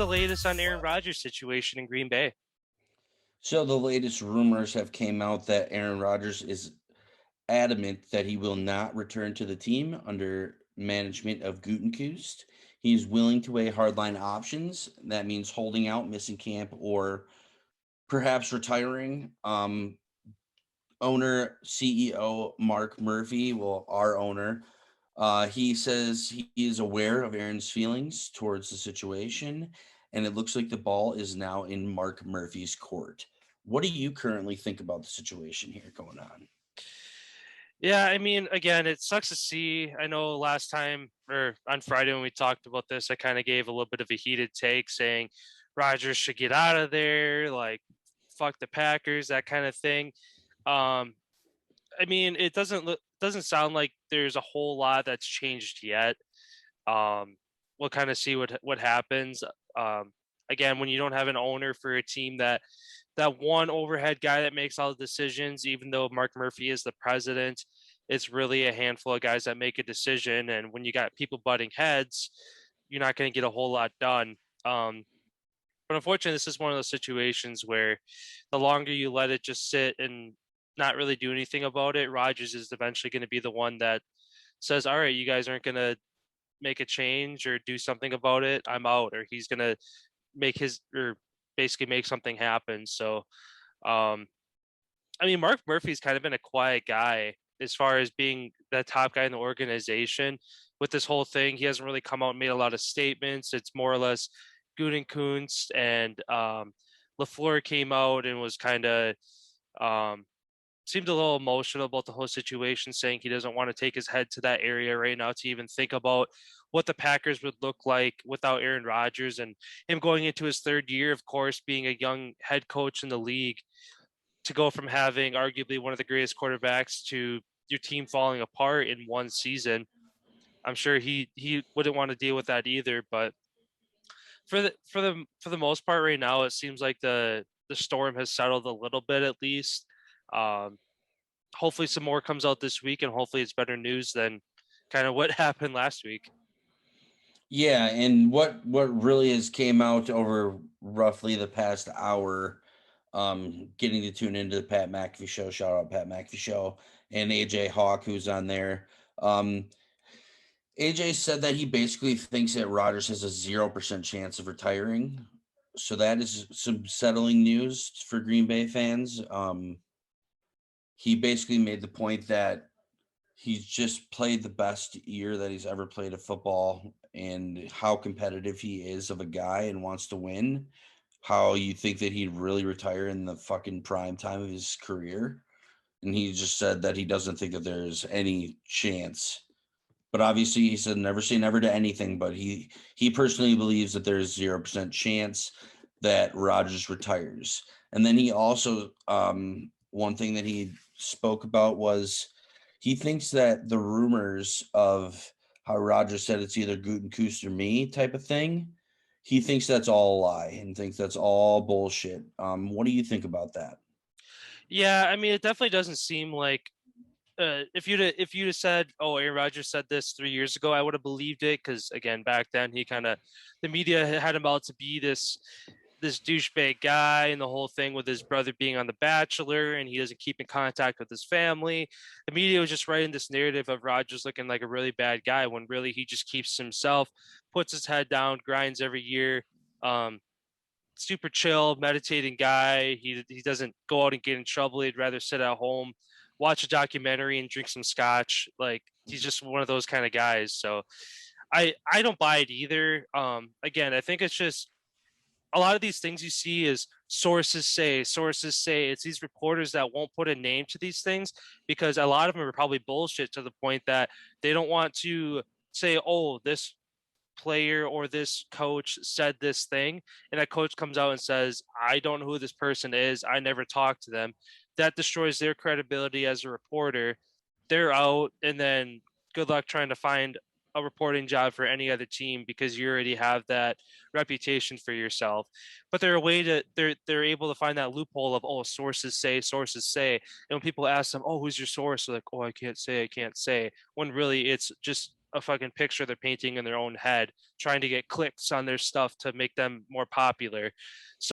the latest on Aaron Rodgers' situation in Green Bay? So the latest rumors have came out that Aaron Rodgers is adamant that he will not return to the team under management of Gutekunst. He's willing to weigh hardline options. That means holding out, missing camp, or perhaps retiring. Owner CEO Mark Murphy, well, our owner, he says he is aware of Aaron's feelings towards the situation, and it looks like the ball is now in Mark Murphy's court. What do you currently think about the situation here going on? Yeah, I mean, again, it sucks to see. I know last time or on Friday when we talked about this, I kind of gave a little bit of a heated take saying Rodgers should get out of there, like fuck the Packers, that kind of thing. Um, I mean, it doesn't sound like there's a whole lot that's changed yet. We'll kind of see what happens. Um, Again, when you don't have an owner for a team that one overhead guy that makes all the decisions, even though Mark Murphy is the president, it's really a handful of guys that make a decision. And when you got people butting heads, you're not going to get a whole lot done. Um, but unfortunately, this is one of those situations where the longer you let it just sit and not really do anything about it, Rodgers is eventually going to be the one that says, "All right, you guys aren't going to make a change or do something about it. I'm out," or he's going to make his or basically make something happen. So um, I mean, Mark Murphy's kind of been a quiet guy as far as being the top guy in the organization. With this whole thing, he hasn't really come out and made a lot of statements. It's more or less Gutekunst and Lafleur came out and was kind of um, seemed a little emotional about the whole situation, saying he doesn't want to take his head to that area right now to even think about what the Packers would look like without Aaron Rodgers and him going into his third year, of course, being a young head coach in the league to go from having arguably one of the greatest quarterbacks to your team falling apart in one season. I'm sure he wouldn't want to deal with that either. But for the most part, right now, it seems like the storm has settled a little bit at least. Um, Hopefully, some more comes out this week, and hopefully, it's better news than kind of what happened last week. Yeah, and what really has came out over roughly the past hour, getting to tune into the Pat McAfee show. Shout out Pat McAfee show and AJ Hawk, who's on there. AJ said that he basically thinks that Rodgers has a 0% chance of retiring. So that is some settling news for Green Bay fans. He basically made the point that he's just played the best year that he's ever played of football and how competitive he is of a guy and wants to win. How you think that he'd really retire in the fucking prime time of his career. And he just said that he doesn't think that there's any chance. But obviously, he said never say never to anything. But he personally believes that there's 0% chance that Rodgers retires. And then he also one thing that he spoke about was he thinks that the rumors of how Rodgers said it's either Gutekunst or me type of thing, he thinks that's all a lie and thinks that's all bullshit. What do you think about that? Yeah, I mean, it definitely doesn't seem like if you'd have said, "Oh, Aaron Rodgers said this 3 years ago," I would have believed it because again, back then he kind of the media had him out to be this douchebag guy and the whole thing with his brother being on The Bachelor and he doesn't keep in contact with his family. The media was just writing this narrative of Rodgers looking like a really bad guy when really he just keeps himself, puts his head down, grinds every year. Um, Super chill, meditating guy. He doesn't go out and get in trouble. He'd rather sit at home, watch a documentary, and drink some scotch. Like he's just one of those kind of guys. So I don't buy it either. Again, I think it's just a lot of these things you see is sources say, sources say. It's these reporters that won't put a name to these things because a lot of them are probably bullshit to the point that they don't want to say, oh, this player or this coach said this thing. And that coach comes out and says, I don't know who this person is. I never talked to them. That destroys their credibility as a reporter. They're out. And then good luck trying to find a reporting job for any other team because you already have that reputation for yourself. But they're a way to they're able to find that loophole of sources say. And when people ask them, oh, who's your source? They're like, oh, I can't say. When really it's just a fucking picture they're painting in their own head, trying to get clicks on their stuff to make them more popular.